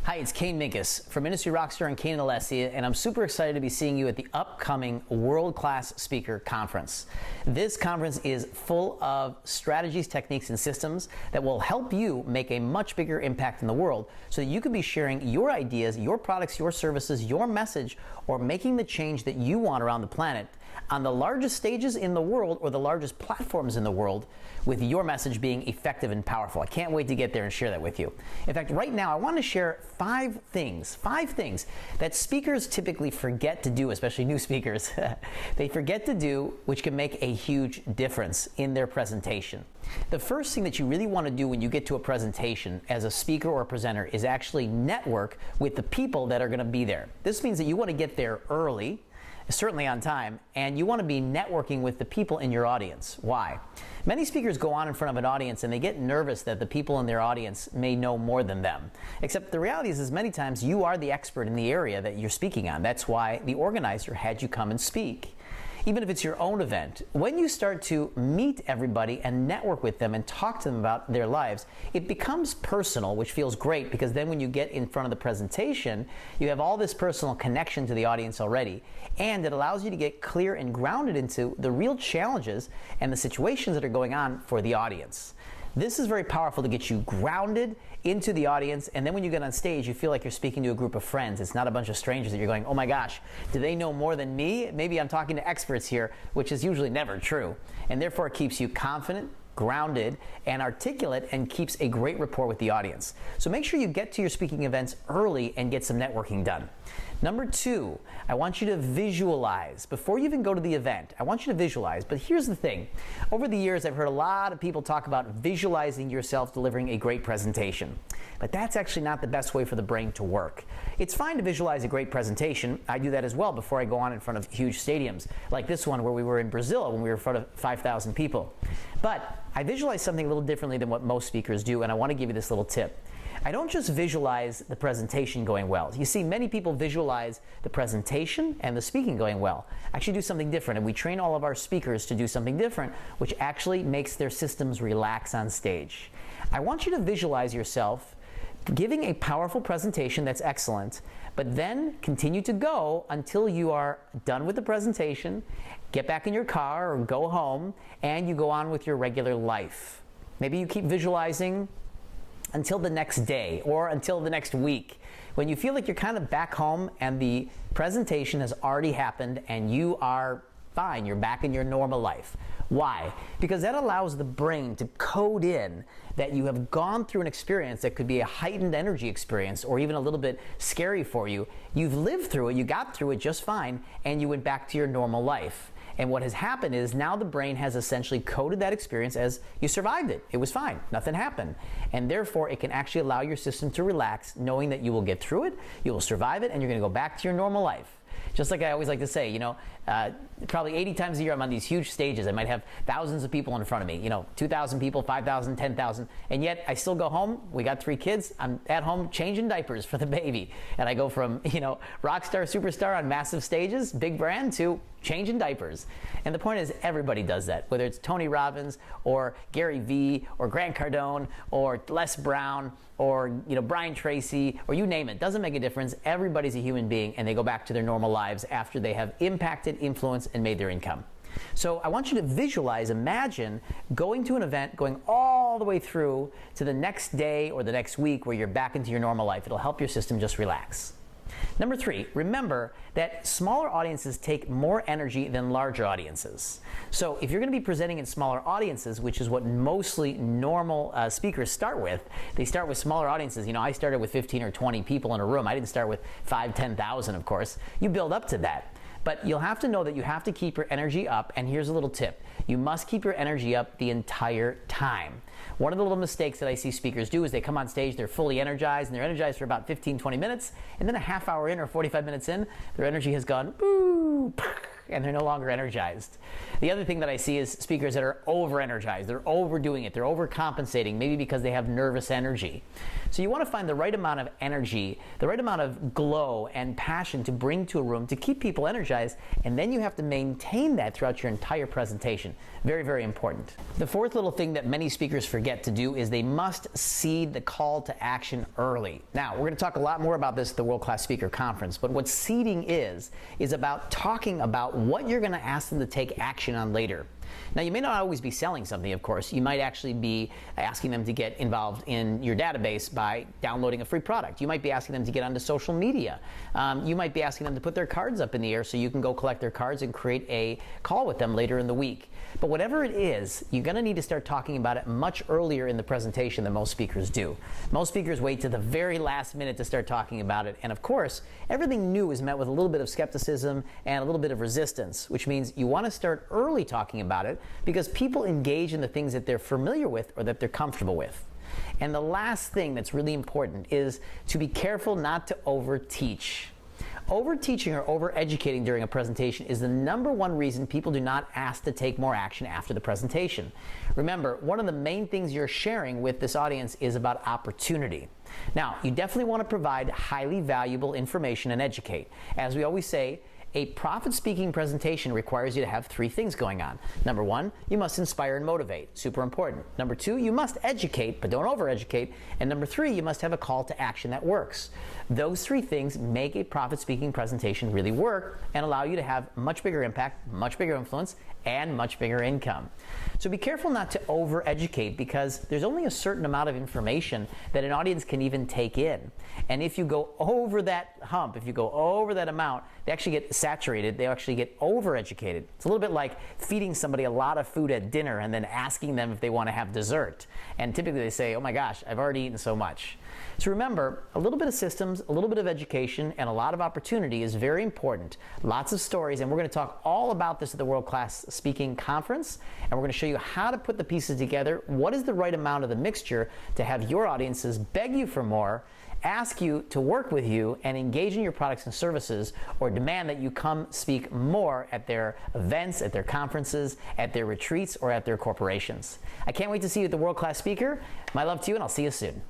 Hi, it's Kane from Industry Rockstar and Kane Alessia, and I'm super excited to be seeing you at the upcoming World-Class Speaker Conference. This conference is full of strategies, techniques, and systems that will help you make a much bigger impact in the world so that you can be sharing your ideas, your products, your services, your message, or making the change that you want around the planet on the largest stages in the world or the largest platforms in the world, with your message being effective and powerful. I can't wait to get there and share that with you. In fact, right now I want to share five things that speakers typically forget to do, especially new speakers. They forget to do, which can make a huge difference in their presentation. The first thing that you really want to do when you get to a presentation as a speaker or a presenter is actually network with the people that are going to be there. This means that you want to get there early, certainly on time, and you want to be networking with the people in your audience. Why? Many speakers go on in front of an audience and they get nervous that the people in their audience may know more than them. Except the reality is many times you are the expert in the area that you're speaking on. That's why the organizer had you come and speak. Even if it's your own event, when you start to meet everybody and network with them and talk to them about their lives, it becomes personal, which feels great, because then when you get in front of the presentation, you have all this personal connection to the audience already, and it allows you to get clear and grounded into the real challenges and the situations that are going on for the audience. This is very powerful to get you grounded into the audience, and then when you get on stage, you feel like you're speaking to a group of friends. It's not a bunch of strangers that you're going, oh my gosh, do they know more than me? Maybe I'm talking to experts here, which is usually never true. And therefore, it keeps you confident, grounded, and articulate, and keeps a great rapport with the audience. So make sure you get to your speaking events early and get some networking done. Number two, I want you to visualize. Before you even go to the event, I want you to visualize. But here's the thing. Over the years, I've heard a lot of people talk about visualizing yourself delivering a great presentation. But that's actually not the best way for the brain to work. It's fine to visualize a great presentation. I do that as well before I go on in front of huge stadiums, like this one where we were in Brazil when we were in front of 5,000 people. But I visualize something a little differently than what most speakers do, and I want to give you this little tip. I don't just visualize the presentation going well. You see, many people visualize the presentation and the speaking going well. I actually do something different, and we train all of our speakers to do something different, which actually makes their systems relax on stage. I want you to visualize yourself giving a powerful presentation that's excellent, but then continue to go until you are done with the presentation, get back in your car or go home, and you go on with your regular life. Maybe you keep visualizing until the next day or until the next week, when you feel like you're kind of back home and the presentation has already happened and you are fine, you're back in your normal life. Why? Because that allows the brain to code in that you have gone through an experience that could be a heightened energy experience or even a little bit scary for you. You've lived through it, you got through it just fine, and you went back to your normal life. And what has happened is now the brain has essentially coded that experience as you survived it. It was fine. Nothing happened. And therefore, it can actually allow your system to relax, knowing that you will get through it, you will survive it, and you're going to go back to your normal life. Just like I always like to say, probably 80 times a year I'm on these huge stages. I might have thousands of people in front of me, 2,000 people, 5,000, 10,000, and yet I still go home. We got 3 kids. I'm at home changing diapers for the baby. And I go from, rock star, superstar on massive stages, big brand, to changing diapers. And the point is, everybody does that, whether it's Tony Robbins or Gary Vee or Grant Cardone or Les Brown or Brian Tracy, or you name it. Doesn't make a difference. Everybody's a human being, and they go back to their normal lives after they have impacted, influenced, and made their income. So I want you to visualize, imagine going to an event, going all the way through to the next day or the next week where you're back into your normal life. It'll help your system just relax. Number 3, remember that smaller audiences take more energy than larger audiences. So if you're going to be presenting in smaller audiences, which is what mostly normal speakers start with, they start with smaller audiences. I started with 15 or 20 people in a room. I didn't start with 5,000, 10,000, of course. You build up to that. But you'll have to know that you have to keep your energy up, and here's a little tip. You must keep your energy up the entire time. One of the little mistakes that I see speakers do is they come on stage, they're fully energized, and they're energized for about 15, 20 minutes, and then a half hour in or 45 minutes in, their energy has gone, boo, and they're no longer energized. The other thing that I see is speakers that are over-energized. They're overdoing it. They're overcompensating, maybe because they have nervous energy. So you want to find the right amount of energy, the right amount of glow and passion to bring to a room to keep people energized, and then you have to maintain that throughout your entire presentation. Very, very important. The fourth little thing that many speakers forget to do is they must seed the call to action early. Now, we're going to talk a lot more about this at the World Class Speaker Conference, but what seeding is about talking about what you're going to ask them to take action on later. Now, you may not always be selling something, of course. You might actually be asking them to get involved in your database by downloading a free product. You might be asking them to get onto social media. You might be asking them to put their cards up in the air so you can go collect their cards and create a call with them later in the week. But whatever it is, you're going to need to start talking about it much earlier in the presentation than most speakers do. Most speakers wait to the very last minute to start talking about it. And of course, everything new is met with a little bit of skepticism and a little bit of resistance, which means you want to start early talking about it because people engage in the things that they're familiar with or that they're comfortable with. And the last thing that's really important is to be careful not to overteach. Overteaching or overeducating during a presentation is the #1 reason people do not ask to take more action after the presentation. Remember, one of the main things you're sharing with this audience is about opportunity. Now, you definitely want to provide highly valuable information and educate. As we always say, a profit-speaking presentation requires you to have 3 things going on. #1, you must inspire and motivate. Super important. #2, you must educate, but don't over-educate. And #3, you must have a call to action that works. Those 3 things make a profit-speaking presentation really work and allow you to have much bigger impact, much bigger influence, and much bigger income. So be careful not to over-educate because there's only a certain amount of information that an audience can even take in. And if you go over that hump, if you go over that amount, they actually get saturated, they actually get over-educated. It's a little bit like feeding somebody a lot of food at dinner and then asking them if they want to have dessert. And typically they say, oh my gosh, I've already eaten so much. So remember, a little bit of systems, a little bit of education, and a lot of opportunity is very important. Lots of stories, and we're going to talk all about this at the World Class Speaking Conference, and we're going to show you how to put the pieces together, what is the right amount of the mixture to have your audiences beg you for more, ask you to work with you, and engage in your products and services, or demand that you come speak more at their events, at their conferences, at their retreats, or at their corporations. I can't wait to see you at the World Class Speaker. My love to you, and I'll see you soon.